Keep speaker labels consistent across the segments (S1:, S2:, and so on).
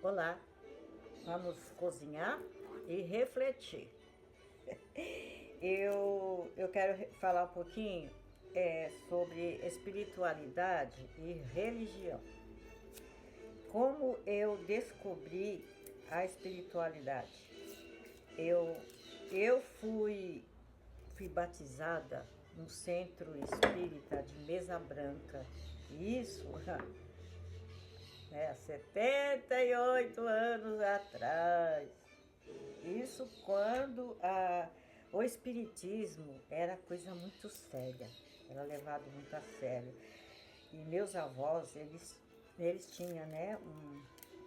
S1: Olá, vamos cozinhar e refletir. Eu quero falar um pouquinho sobre espiritualidade e religião. Como eu descobri a espiritualidade? Eu, eu fui batizada no centro espírita de Mesa Branca. Isso 78 anos atrás. Isso quando o espiritismo era coisa muito séria, era levado muito a sério. E meus avós, eles tinham, né,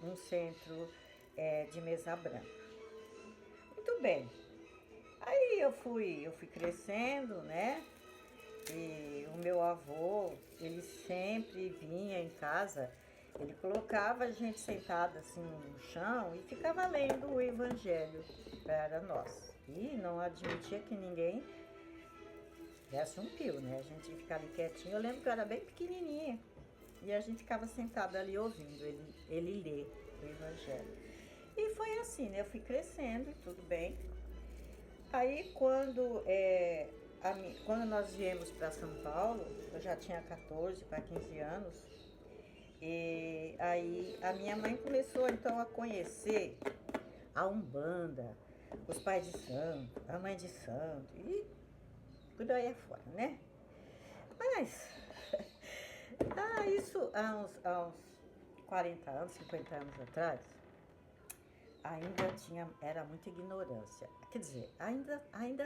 S1: um centro de Mesa Branca. Muito bem. Aí eu fui crescendo, né? E o meu avô, ele sempre vinha em casa, ele colocava a gente sentada assim no chão e ficava lendo o evangelho para nós. E não admitia que ninguém desse um pio, né? A gente ficava ali quietinho. Eu lembro que eu era bem pequenininha e a gente ficava sentada ali ouvindo ele ler o evangelho. E foi assim, né? Eu fui crescendo e tudo bem. Aí quando nós viemos para São Paulo, eu já tinha 14 para 15 anos, e aí a minha mãe começou então a conhecer a Umbanda, os pais de santo, a mãe de santo, e por aí afora, né? Mas isso há uns 40 anos, 50 anos atrás, era muita ignorância. Quer dizer, ainda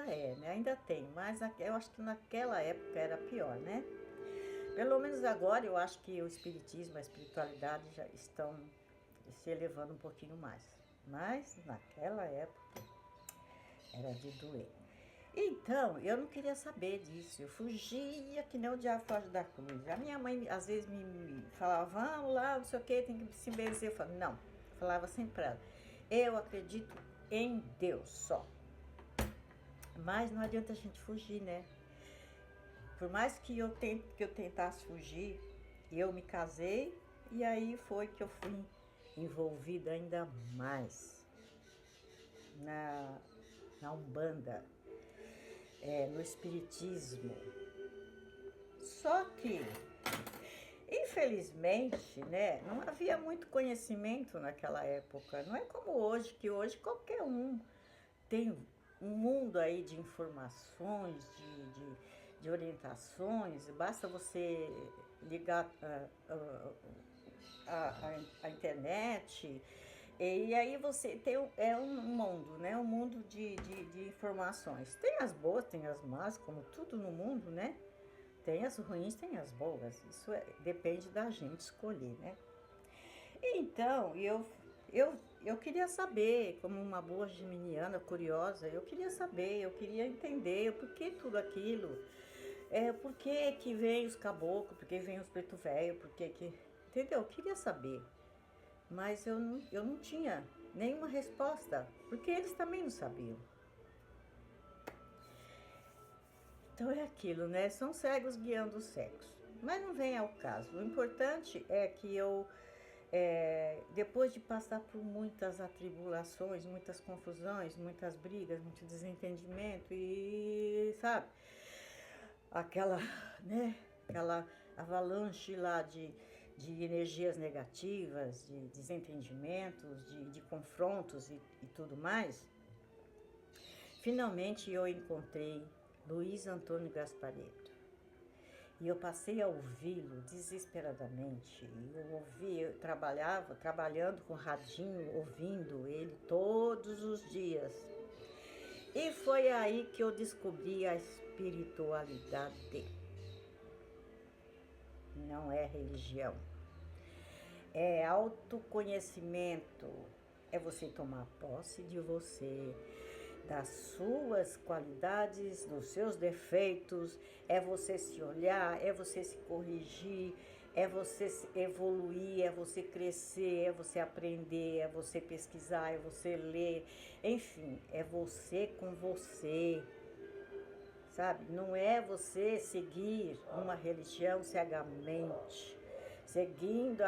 S1: é, né? Ainda tem, mas eu acho que naquela época era pior, né? Pelo menos agora eu acho que o espiritismo, a espiritualidade já estão se elevando um pouquinho mais. Mas naquela época era de doer. Então, eu não queria saber disso. Eu fugia que nem o diabo foge da cruz. A minha mãe às vezes me falava, vamos lá, não sei o que, tem que se benzer. Eu falava, não. Eu falava sempre pra ela, eu acredito em Deus só. Mas não adianta a gente fugir, né? Por mais que eu tentasse fugir, eu me casei e aí foi que eu fui envolvida ainda mais na, na Umbanda, no Espiritismo. Só que, infelizmente, né, não havia muito conhecimento naquela época. Não é como hoje, que hoje qualquer um tem um mundo aí de informações, de orientações, basta você ligar a internet e aí você tem um mundo, né? Um mundo de informações. Tem as boas, tem as más, como tudo no mundo, né? Tem as ruins, tem as boas. Isso depende da gente escolher, né? Então, eu queria saber, como uma boa geminiana curiosa, eu queria saber, eu queria entender por que tudo aquilo, por que vem os caboclos, por que vem os preto velho, por que. Entendeu? Eu queria saber, mas eu não tinha nenhuma resposta, porque eles também não sabiam. Então é aquilo, né? São cegos guiando os cegos. Mas não vem ao caso. O importante é que depois de passar por muitas atribulações, muitas confusões, muitas brigas, muito desentendimento e, sabe, aquela, né, aquela avalanche lá de energias negativas, de desentendimentos, de confrontos e tudo mais, finalmente eu encontrei Luiz Antônio Gasparetto. E eu passei a ouvi-lo desesperadamente. Eu trabalhando com radinho, ouvindo ele todos os dias. E foi aí que eu descobri a espiritualidade. Não é religião. É autoconhecimento. É você tomar posse de você, das suas qualidades, dos seus defeitos, é você se olhar, é você se corrigir, é você evoluir, é você crescer, é você aprender, é você pesquisar, é você ler, enfim, é você com você, sabe? Não é você seguir uma religião cegamente, seguindo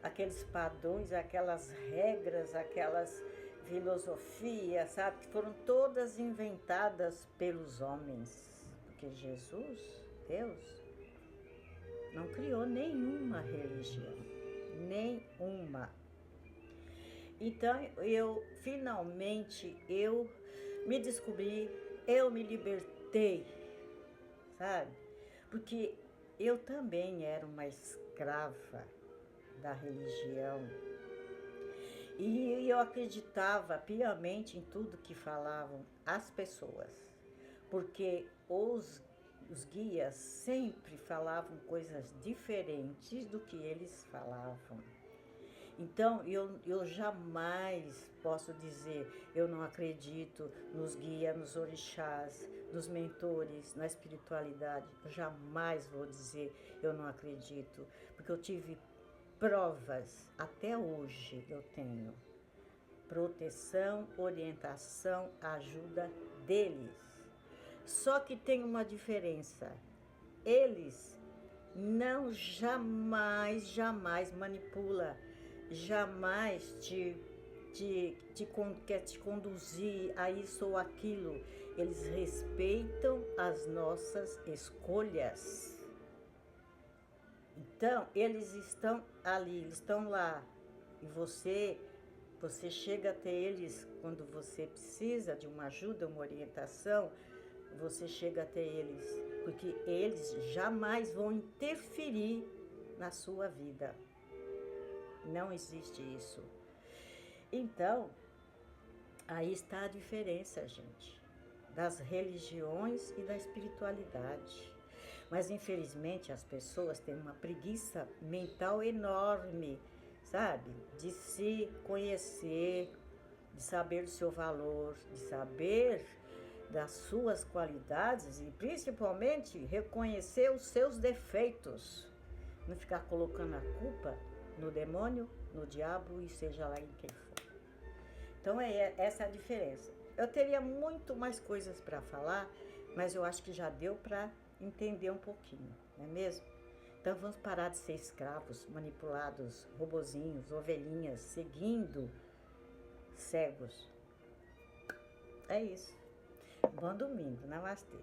S1: aqueles padrões, aquelas regras, aquelas filosofias, sabe? Que foram todas inventadas pelos homens. Porque Jesus, Deus, não criou nenhuma religião, nenhuma. Então, finalmente, eu me descobri, eu me libertei, sabe? Porque eu também era uma escrava da religião. E eu acreditava piamente em tudo que falavam as pessoas, porque os guias sempre falavam coisas diferentes do que eles falavam. Então, eu jamais posso dizer, eu não acredito nos guias, nos orixás, nos mentores, na espiritualidade. Eu jamais vou dizer, eu não acredito, porque eu tive provas, até hoje eu tenho proteção, orientação, ajuda deles. Só que tem uma diferença, eles não jamais manipula, jamais quer te conduzir a isso ou aquilo. Eles respeitam as nossas escolhas. Então, eles estão ali, eles estão lá. E você chega até eles quando você precisa de uma ajuda, uma orientação, você chega até eles, porque eles jamais vão interferir na sua vida. Não existe isso. Então, aí está a diferença, gente, das religiões e da espiritualidade. Mas, infelizmente, as pessoas têm uma preguiça mental enorme, sabe? De se conhecer, de saber do seu valor, de saber das suas qualidades e, principalmente, reconhecer os seus defeitos. Não ficar colocando a culpa no demônio, no diabo e seja lá em quem for. Então, essa é a diferença. Eu teria muito mais coisas para falar, mas eu acho que já deu para entender um pouquinho, não é mesmo? Então vamos parar de ser escravos, manipulados, robozinhos, ovelhinhas, seguindo cegos. É isso. Bom domingo, namastê.